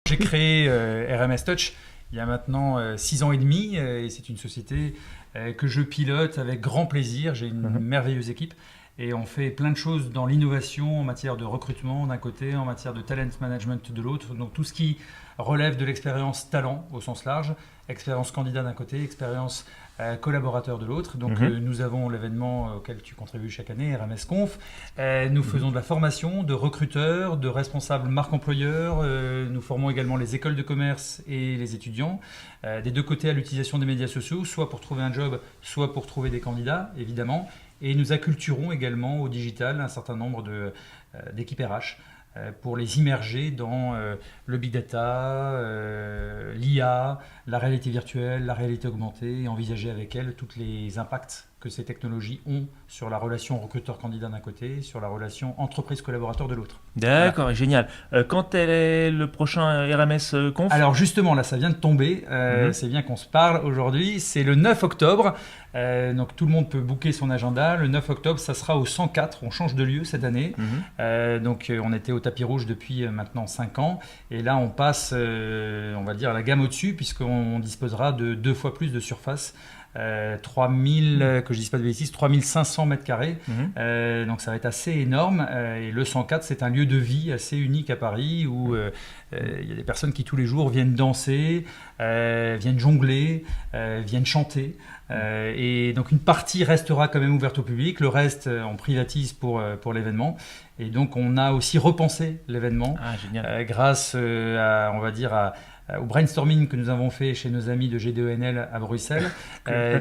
J'ai créé RMS Touch il y a maintenant 6 ans et demi et c'est une société que je pilote avec grand plaisir. J'ai une merveilleuse équipe et on fait plein de choses dans l'innovation en matière de recrutement d'un côté, en matière de talent management de l'autre. Donc tout ce qui relève de l'expérience talent au sens large, expérience candidat d'un côté, expérience collaborateur de l'autre. Donc nous avons l'événement auquel tu contribues chaque année, RMS Conf. Nous faisons de la formation de recruteurs, de responsables marque employeur. Nous formons également les écoles de commerce et les étudiants. Des deux côtés à l'utilisation des médias sociaux, soit pour trouver un job, soit pour trouver des candidats, évidemment. Et nous acculturons également au digital un certain nombre d'équipes RH pour les immerger dans le big data, l'IA, la réalité virtuelle, la réalité augmentée et envisager avec elles tous les impacts que ces technologies ont sur la relation recruteur-candidat d'un côté, sur la relation entreprise-collaborateur de l'autre. D'accord, voilà. Génial. Quand est le prochain RMS Conf ? Alors justement, là, ça vient de tomber. C'est bien qu'on se parle aujourd'hui. C'est le 9 octobre. Donc tout le monde peut booker son agenda. Le 9 octobre, ça sera au 104. On change de lieu cette année. Donc on était au tapis rouge depuis maintenant 5 ans. Et là, on passe, on va dire, la gamme au-dessus puisqu'on disposera de 2 fois plus de surface. 3000, que je dise pas de bêtises, 3500 mètres carrés. Donc ça va être assez énorme. Et le 104, c'est un lieu de vie assez unique à Paris où il y a des personnes qui tous les jours viennent danser, viennent jongler, viennent chanter. Et donc une partie restera quand même ouverte au public, le reste on privatise pour l'événement. Et donc on a aussi repensé l'événement grâce à, on va dire, au brainstorming que nous avons fait chez nos amis de GDENL à Bruxelles,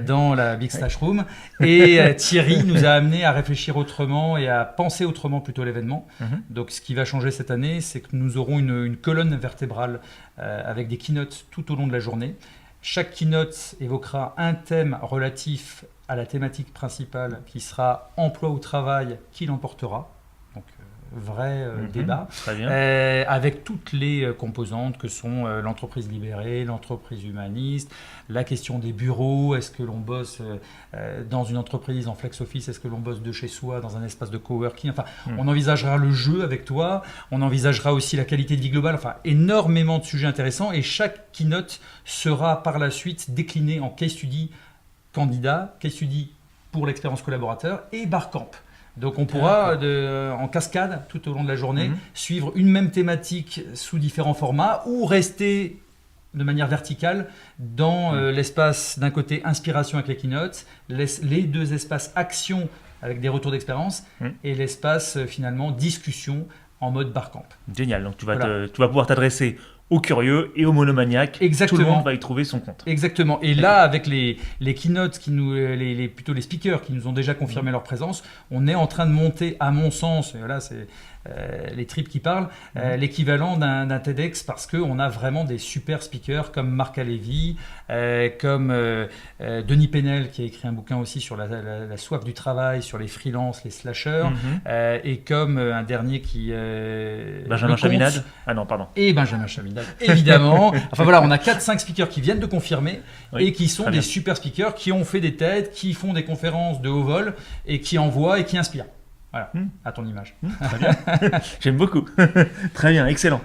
dans la Big Stash Room. Et Thierry nous a amené à réfléchir autrement et à penser autrement plutôt l'événement. Donc ce qui va changer cette année, c'est que nous aurons une colonne vertébrale avec des keynotes tout au long de la journée. Chaque keynote évoquera un thème relatif à la thématique principale qui sera emploi ou travail, qui l'emportera. Donc vrai débat, avec toutes les composantes que sont l'entreprise libérée, l'entreprise humaniste, la question des bureaux, est-ce que l'on bosse dans une entreprise en flex office, est-ce que l'on bosse de chez soi dans un espace de coworking, enfin on envisagera le jeu avec toi, on envisagera aussi la qualité de vie globale, enfin énormément de sujets intéressants et chaque keynote sera par la suite décliné en case study candidat, case study pour l'expérience collaborateur et barcamp. Donc on pourra, en cascade, tout au long de la journée, suivre une même thématique sous différents formats ou rester de manière verticale dans l'espace d'un côté inspiration avec les keynotes, les deux espaces action avec des retours d'expérience et l'espace finalement discussion en mode barcamp. Génial, donc tu vas pouvoir t'adresser aux curieux et aux monomaniaques. Exactement. Tout le monde va y trouver son compte. Exactement. Et là, avec les keynotes, plutôt les speakers qui nous ont déjà confirmé leur présence, on est en train de monter, à mon sens, et voilà, c'est les tripes qui parlent, l'équivalent d'un TEDx parce qu'on a vraiment des super speakers comme Marc Alévi, comme Denis Penel qui a écrit un bouquin aussi sur la soif du travail, sur les freelances, les slashers, et comme un dernier qui... Benjamin Chaminade. Ah non, pardon. Et Benjamin Chaminade, évidemment. Enfin voilà, on a 4-5 speakers qui viennent de confirmer et qui sont des super speakers, qui ont fait des TED, qui font des conférences de haut vol et qui envoient et qui inspirent. Voilà, à ton image. Très bien. J'aime beaucoup. Très bien, excellent.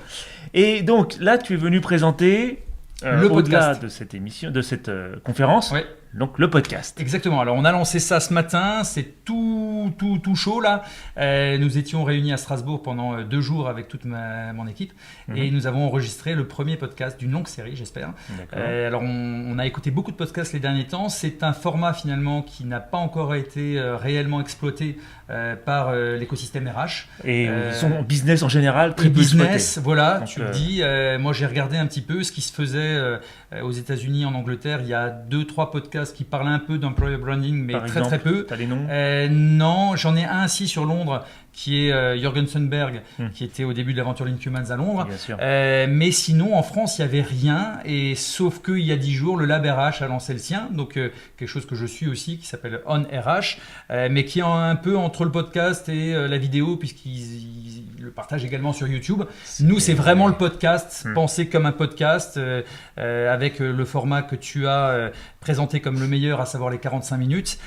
Et donc là, tu es venu présenter le podcast de cette émission, de cette conférence. Donc le podcast. Exactement. Alors on a lancé ça ce matin, c'est tout chaud là. Nous étions réunis à Strasbourg pendant 2 jours avec toute mon équipe et nous avons enregistré le premier podcast d'une longue série, j'espère. Alors on a écouté beaucoup de podcasts les derniers temps. C'est un format finalement qui n'a pas encore été réellement exploité par l'écosystème RH. Et son business en général, très peu business, exploité. voilà, donc, tu le dis. Moi j'ai regardé un petit peu ce qui se faisait aux États-Unis, en Angleterre. Il y a 2-3 podcasts qui parlent un peu d'employer branding, mais très peu. T'as les noms ? Non, j'en ai un assis sur Londres qui est Jürgen Sundberg, qui était au début de l'aventure Linkhuman à Londres. Mais sinon, en France, il n'y avait rien. Et sauf qu'il y a 10 jours, le Lab RH a lancé le sien. Donc, quelque chose que je suis aussi, qui s'appelle On RH, mais qui est un peu entre le podcast et la vidéo, puisqu'il le partage également sur YouTube. Nous, c'est vraiment le podcast, pensé comme un podcast, avec le format que tu as présenté comme le meilleur, à savoir les 45 minutes,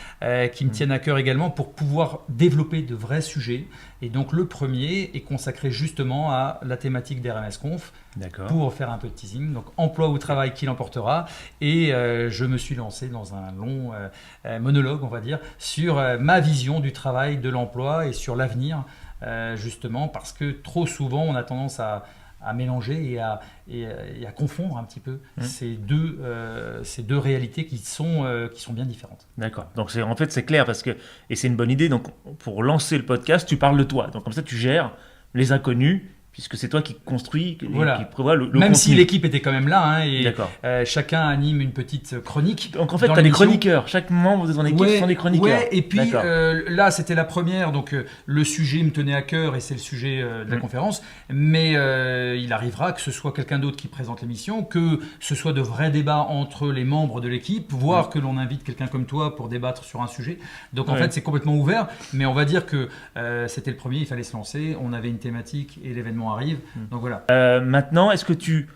qui me tiennent à cœur également pour pouvoir développer de vrais sujets. Et donc le premier est consacré justement à la thématique d'RMS Conf. D'accord. Pour faire un peu de teasing. Donc emploi ou travail qui l'emportera. Et je me suis lancé dans un long monologue, on va dire, sur ma vision du travail, de l'emploi et sur l'avenir, justement parce que trop souvent on a tendance à mélanger et à confondre un petit peu ces deux réalités qui sont bien différentes. D'accord. Donc en fait c'est clair parce que et c'est une bonne idée. Donc pour lancer le podcast, tu parles de toi. Donc comme ça tu gères les inconnus. Puisque c'est toi qui construis, qui prévoit le Même contenu. si l'équipe était quand même là, hein, et chacun anime une petite chronique. Donc en fait, tu as des chroniqueurs. Chaque membre de ton équipe sont des chroniqueurs. Ouais, et puis là, c'était la première, donc le sujet me tenait à cœur et c'est le sujet de la conférence. Mais il arrivera que ce soit quelqu'un d'autre qui présente l'émission, que ce soit de vrais débats entre les membres de l'équipe, voire que l'on invite quelqu'un comme toi pour débattre sur un sujet. Donc en fait, c'est complètement ouvert. Mais on va dire que c'était le premier, il fallait se lancer. On avait une thématique et l'événement arrive. Donc voilà. Maintenant, est-ce que tu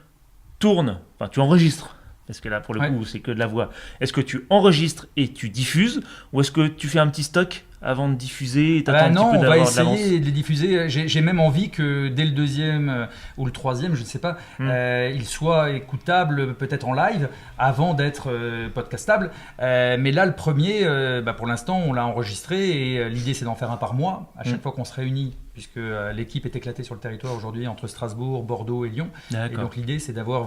tournes, enfin tu enregistres, parce que là pour le coup c'est que de la voix. Est-ce que tu enregistres et tu diffuses, ou est-ce que tu fais un petit stock avant de diffuser et t'attends un petit peu d'avoir de l'avance ? Non, on va essayer de les diffuser. J'ai même envie que dès le deuxième ou le troisième, je ne sais pas, il soit écoutable peut-être en live avant d'être podcastable. Mais là, le premier, pour l'instant, on l'a enregistré et l'idée c'est d'en faire un par mois à chaque fois qu'on se réunit, puisque l'équipe est éclatée sur le territoire aujourd'hui entre Strasbourg, Bordeaux et Lyon. Et donc l'idée c'est d'avoir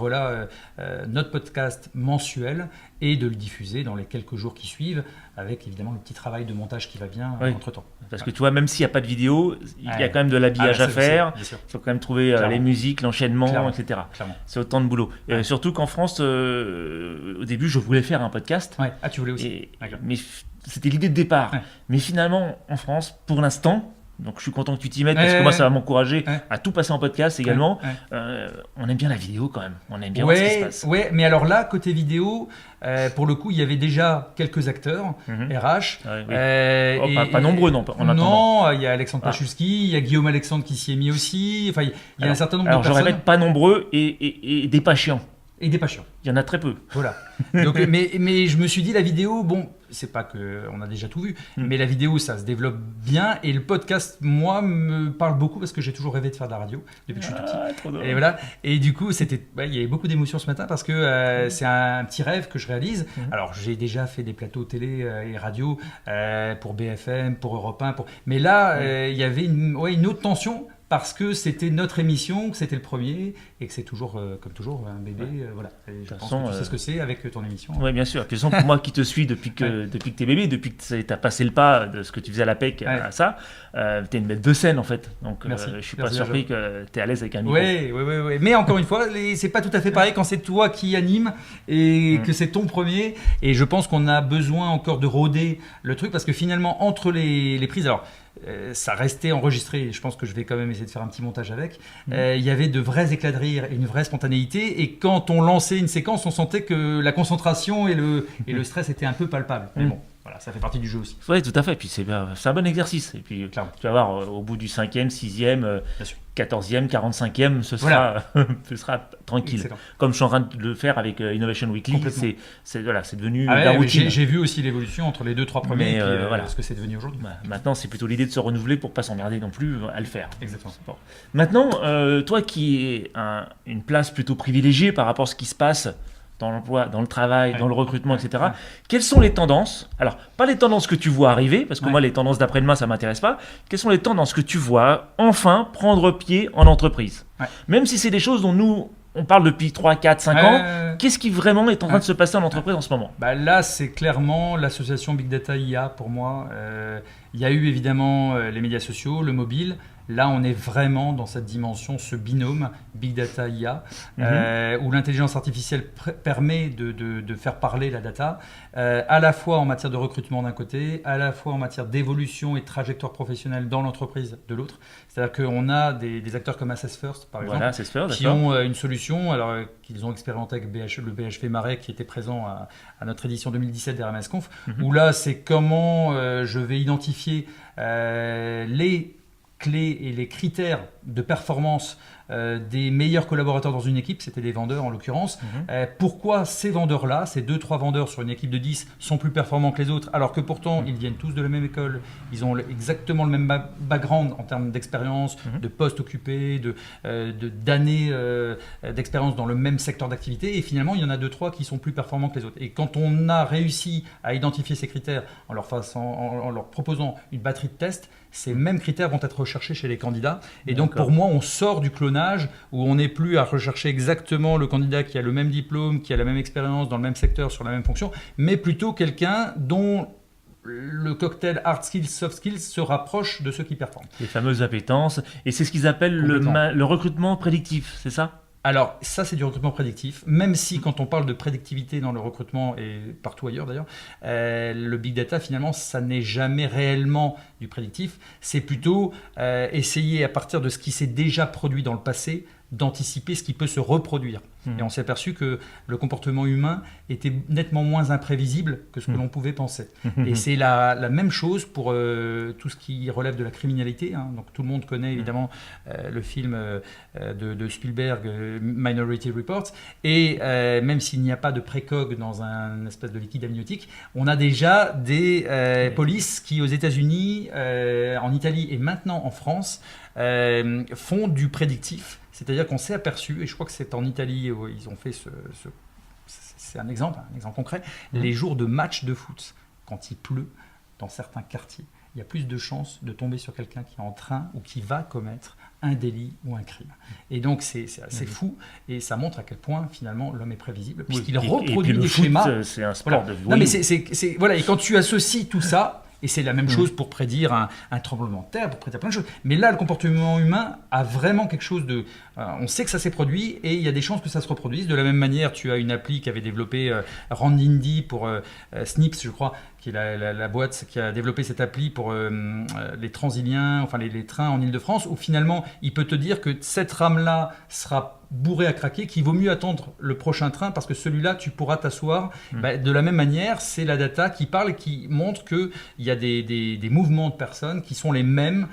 notre podcast mensuel et de le diffuser dans les quelques jours qui suivent, avec évidemment le petit travail de montage qui va bien entre-temps. Parce que tu vois, même s'il n'y a pas de vidéo, il y a quand même de l'habillage à faire. Il faut quand même trouver les musiques, l'enchaînement, etc. Clairement. C'est autant de boulot. Surtout qu'en France, au début, je voulais faire un podcast. Ah, tu voulais aussi. Mais c'était l'idée de départ. Mais finalement, en France, pour l'instant, donc je suis content que tu t'y mettes parce que moi ça va m'encourager à tout passer en podcast également. On aime bien la vidéo quand même, on aime bien voir ce qui se passe. Ouais, mais alors là, côté vidéo, pour le coup, il y avait déjà quelques acteurs RH. Pas nombreux non. Non, il y a Alexandre Pachulski, il y a Guillaume Alexandre qui s'y est mis aussi. Enfin, il y a un certain nombre de personnes. Alors je répète, pas nombreux et des pas chiants. Et des pas chiants. Il y en a très peu. Voilà. Donc, mais je me suis dit, la vidéo, bon, c'est pas qu'on a déjà tout vu, mais la vidéo, ça se développe bien. Et le podcast, moi, me parle beaucoup parce que j'ai toujours rêvé de faire de la radio depuis que je suis tout petit. Trop drôle. Et voilà. Et du coup, il y avait beaucoup d'émotions ce matin parce que c'est un petit rêve que je réalise. Alors, j'ai déjà fait des plateaux télé et radio pour BFM, pour Europe 1. Mais là, il y avait une autre tension. Parce que c'était notre émission, que c'était le premier et que c'est toujours, comme toujours, un bébé. Voilà. Et je pense que tu sais ce que c'est avec ton émission. Oui, bien sûr. De toute façon, pour moi qui te suis depuis que tu es bébé, depuis que tu as passé le pas de ce que tu faisais à la PEC à ça, tu es une bête de scène en fait. Donc je ne suis pas surpris que tu es à l'aise avec un micro. Oui. Mais encore une fois, c'est pas tout à fait pareil quand c'est toi qui anime et que c'est ton premier. Et je pense qu'on a besoin encore de rôder le truc parce que finalement, entre les prises, alors. Ça restait enregistré, je pense que je vais quand même essayer de faire un petit montage avec. Il y avait de vrais éclats de rire et une vraie spontanéité, et quand on lançait une séquence, on sentait que la concentration et le stress étaient un peu palpables. Mais bon, voilà, ça fait partie du jeu aussi. Oui, tout à fait, puis c'est un bon exercice. Et puis tu vas voir, au bout du 5e, 6e, 14e, 45e, ce sera tranquille. Excellent. Comme je suis en train de le faire avec Innovation Weekly, c'est devenu la routine. J'ai vu aussi l'évolution entre les 2-3 premiers et ce que c'est devenu aujourd'hui. Maintenant, c'est plutôt l'idée de se renouveler pour ne pas s'emmerder non plus à le faire. Exactement. Bon. Maintenant, toi qui es une place plutôt privilégiée par rapport à ce qui se passe dans l'emploi, dans le travail, dans le recrutement, etc. Quelles sont les tendances ? Alors, pas les tendances que tu vois arriver, parce que moi, les tendances d'après-demain, ça ne m'intéresse pas. Quelles sont les tendances que tu vois enfin prendre pied en entreprise ? Même si c'est des choses dont nous, on parle depuis 3, 4, 5 ans, qu'est-ce qui vraiment est en train de se passer en entreprise en ce moment ? Là, c'est clairement l'association Big Data IA pour moi. Il y a eu évidemment les médias sociaux, le mobile. Là, on est vraiment dans cette dimension, ce binôme Big Data IA, où l'intelligence artificielle permet de faire parler la data, à la fois en matière de recrutement d'un côté, à la fois en matière d'évolution et de trajectoire professionnelle dans l'entreprise de l'autre. C'est-à-dire qu'on a des acteurs comme Assess First, par exemple, qui ont une solution, alors qu'ils ont expérimenté avec le BHV Marais, qui était présent à notre édition 2017 d'RMS Conf, où là, c'est comment je vais identifier les clés et les critères de performance des meilleurs collaborateurs dans une équipe, c'était des vendeurs en l'occurrence. Pourquoi ces vendeurs-là, ces 2-3 vendeurs sur une équipe de 10 sont plus performants que les autres, alors que pourtant ils viennent tous de la même école, ils ont exactement le même background en termes d'expérience, de postes occupés, d'années d'expérience dans le même secteur d'activité, et finalement il y en a 2-3 qui sont plus performants que les autres. Et quand on a réussi à identifier ces critères en leur proposant une batterie de tests, ces mêmes critères vont être recherchés chez les candidats. Et donc, pour moi, on sort du clonage où on n'est plus à rechercher exactement le candidat qui a le même diplôme, qui a la même expérience dans le même secteur, sur la même fonction, mais plutôt quelqu'un dont le cocktail hard skills, soft skills se rapproche de ceux qui performent. Les fameuses appétences. Et c'est ce qu'ils appellent le recrutement prédictif, c'est ça ? Alors, ça, c'est du recrutement prédictif, même si quand on parle de prédictivité dans le recrutement, et partout ailleurs d'ailleurs, le big data, finalement, ça n'est jamais réellement du prédictif. C'est plutôt essayer, à partir de ce qui s'est déjà produit dans le passé, d'anticiper ce qui peut se reproduire. Et on s'est aperçu que le comportement humain était nettement moins imprévisible que ce que l'on pouvait penser. Et c'est la même chose pour tout ce qui relève de la criminalité. Donc tout le monde connaît évidemment le film de Spielberg, Minority Report. Et même s'il n'y a pas de précog dans un espèce de liquide amniotique, on a déjà des polices qui, aux États-Unis, en Italie et maintenant en France, font du prédictif. C'est-à-dire qu'on s'est aperçu, et je crois que c'est en Italie où ils ont fait c'est un exemple concret, les jours de match de foot, quand il pleut, dans certains quartiers, il y a plus de chances de tomber sur quelqu'un qui est en train ou qui va commettre un délit ou un crime. Et donc c'est assez fou, et ça montre à quel point finalement l'homme est prévisible, puisqu'il reproduit des schémas. C'est un sport de voyous. Non, mais voilà, et quand tu associes tout ça, et c'est la même chose pour prédire un tremblement de terre, pour prédire plein de choses. Mais là, le comportement humain a vraiment quelque chose de... on sait que ça s'est produit et il y a des chances que ça se reproduise. De la même manière, tu as une appli qu'avait développée Randindi pour Snips, je crois, qui est la boîte qui a développé cette appli pour les Transiliens, enfin les trains en Ile-de-France, où finalement, il peut te dire que cette rame-là sera bourré à craquer, qu'il vaut mieux attendre le prochain train parce que celui-là, tu pourras t'asseoir. De la même manière, c'est la data qui parle et qui montre qu'il y a des mouvements de personnes qui sont les mêmes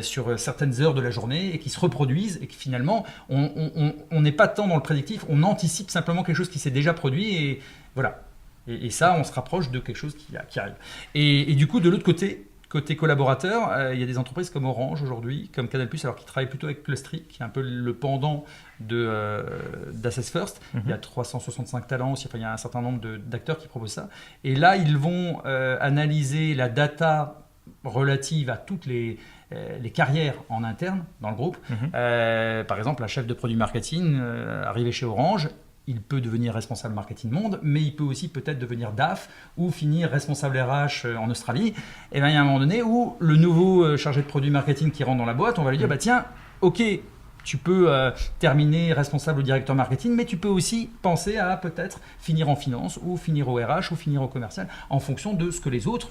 sur certaines heures de la journée et qui se reproduisent, et que finalement, on n'est pas tant dans le prédictif, on anticipe simplement quelque chose qui s'est déjà produit, et voilà. Et ça, on se rapproche de quelque chose qui arrive. Et du coup, de l'autre côté collaborateur, il y a des entreprises comme Orange aujourd'hui, comme Canal+, alors qui travaillent plutôt avec Clustry, qui est un peu le pendant d'Assess First. Il y a 365 talents aussi, il y a un certain nombre d'acteurs qui proposent ça. Et là, ils vont analyser la data relative à toutes les carrières en interne dans le groupe. Par exemple, un chef de produit marketing arrivé chez Orange, il peut devenir responsable marketing monde, mais il peut aussi peut-être devenir DAF ou finir responsable RH en Australie. Et bien, il y a un moment donné où le nouveau chargé de produit marketing qui rentre dans la boîte, on va lui dire, tiens, ok, tu peux terminer responsable ou directeur marketing, mais tu peux aussi penser à peut-être finir en finance ou finir au RH ou finir au commercial en fonction de ce que les autres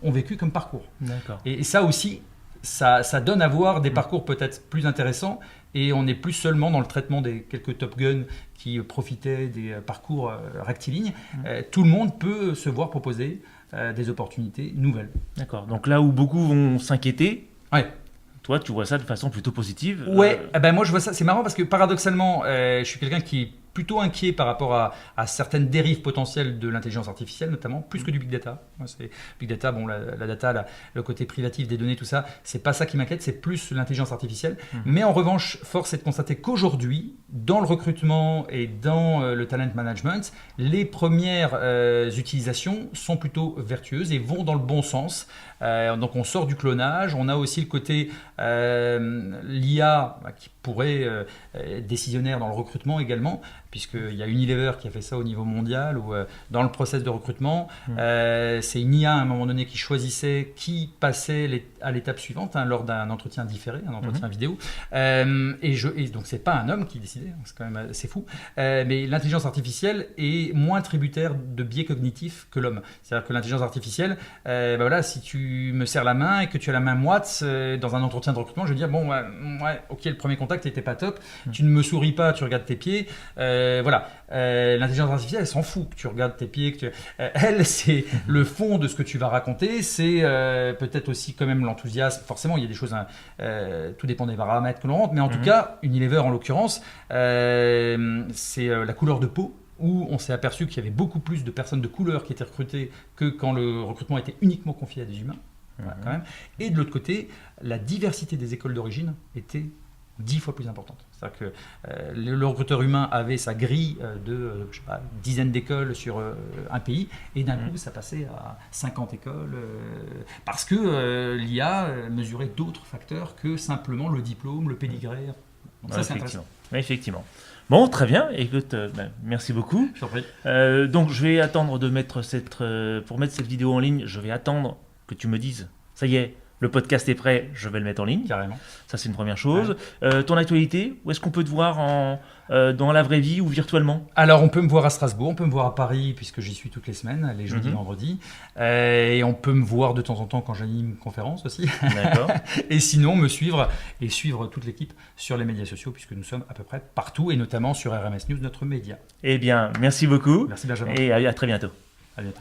ont vécu comme parcours. D'accord. Et ça aussi, ça donne à voir des parcours peut-être plus intéressants, et on n'est plus seulement dans le traitement des quelques Top Gun qui profitaient des parcours rectilignes. Tout le monde peut se voir proposer des opportunités nouvelles. D'accord. Donc là où beaucoup vont s'inquiéter, ouais. Toi, tu vois ça de façon plutôt positive. Ouais, moi je vois ça, c'est marrant parce que paradoxalement, je suis quelqu'un qui est plutôt inquiet par rapport à certaines dérives potentielles de l'intelligence artificielle, notamment, plus que du big data. Moi, c'est big data, bon, la data, le côté privatif des données, tout ça, c'est pas ça qui m'inquiète, c'est plus l'intelligence artificielle. Mais en revanche, force est de constater qu'aujourd'hui, dans le recrutement et dans le talent management, les premières utilisations sont plutôt vertueuses et vont dans le bon sens. Donc on sort du clonage, on a aussi le côté l'IA qui pourrait être décisionnaire dans le recrutement également, puisqu'il y a Unilever qui a fait ça au niveau mondial, où dans le process de recrutement, c'est une IA à un moment donné qui choisissait qui passait à l'étape suivante lors d'un entretien différé, un entretien vidéo. Et donc c'est pas un homme qui décidait, c'est quand même assez fou. Mais l'intelligence artificielle est moins tributaire de biais cognitifs que l'homme. C'est-à-dire que l'intelligence artificielle, voilà, si tu tu me serres la main et que tu as la main moite dans un entretien de recrutement, je vais dire bon, ouais, ok, le premier contact n'était pas top. Tu ne me souris pas, tu regardes tes pieds. Voilà. L'intelligence artificielle, elle s'en fout que tu regardes tes pieds. Elle, c'est le fond de ce que tu vas raconter. C'est peut-être aussi quand même l'enthousiasme. Forcément, il y a des choses. Tout dépend des paramètres que l'on rentre, mais en tout cas, Unilever en l'occurrence, c'est la couleur de peau, où on s'est aperçu qu'il y avait beaucoup plus de personnes de couleur qui étaient recrutées que quand le recrutement était uniquement confié à des humains. Voilà, quand même. Et de l'autre côté, la diversité des écoles d'origine était 10 fois plus importante. C'est-à-dire que le recruteur humain avait sa grille de je sais pas, une dizaine d'écoles sur un pays, et d'un coup ça passait à 50 écoles, parce que l'IA mesurait d'autres facteurs que simplement le diplôme, le pédigré. Donc ça, c'est intéressant. Effectivement. Bon, très bien. Écoute, merci beaucoup. Je t'en prie. Donc, je vais attendre de mettre pour mettre cette vidéo en ligne, je vais attendre que tu me dises, ça y est, le podcast est prêt, je vais le mettre en ligne. Carrément. Ça, c'est une première chose. Ton actualité, où est-ce qu'on peut te voir dans la vraie vie ou virtuellement? Alors, on peut me voir à Strasbourg, on peut me voir à Paris, puisque j'y suis toutes les semaines, les jeudis, vendredis. Et on peut me voir de temps en temps quand j'anime une conférence aussi. D'accord. Et sinon, me suivre et suivre toute l'équipe sur les médias sociaux, puisque nous sommes à peu près partout, et notamment sur RMS News, notre média. Eh bien, merci beaucoup. Merci Benjamin. Et à très bientôt. À bientôt.